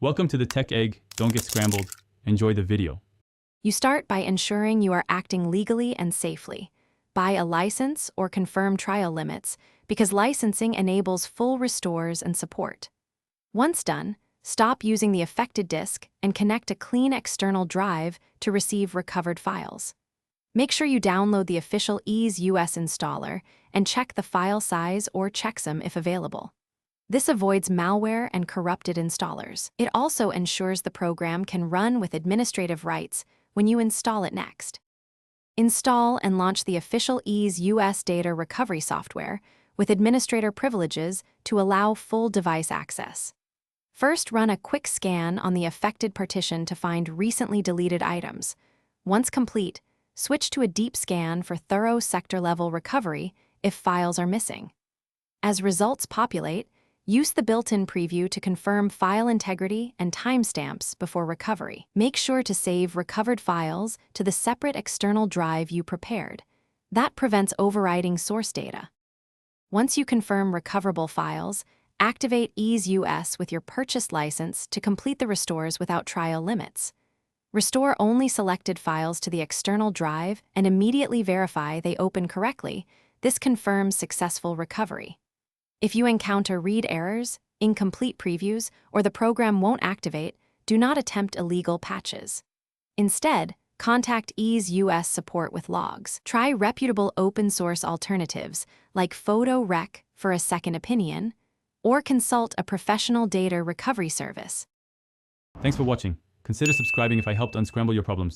Welcome to the Tech Egg. Don't get scrambled. Enjoy the video. You start by ensuring you are acting legally and safely. Buy a license or confirm trial limits because licensing enables full restores and support. Once done, stop using the affected disk and connect a clean external drive to receive recovered files. Make sure you download the official EaseUS installer and check the file size or checksum if available. This avoids malware and corrupted installers. It also ensures the program can run with administrative rights when you install it next. Install and launch the official EaseUS Data Recovery software with administrator privileges to allow full device access. First, run a quick scan on the affected partition to find recently deleted items. Once complete, switch to a deep scan for thorough sector-level recovery if files are missing. As results populate, use the built-in preview to confirm file integrity and timestamps before recovery. Make sure to save recovered files to the separate external drive you prepared. That prevents overwriting source data. Once you confirm recoverable files, activate EaseUS with your purchased license to complete the restores without trial limits. Restore only selected files to the external drive and immediately verify they open correctly. This confirms successful recovery. If you encounter read errors, incomplete previews, or the program won't activate, do not attempt illegal patches. Instead, contact EaseUS support with logs. Try reputable open-source alternatives like PhotoRec for a second opinion, or consult a professional data recovery service. Thanks for watching. Consider subscribing if I helped unscramble your problems.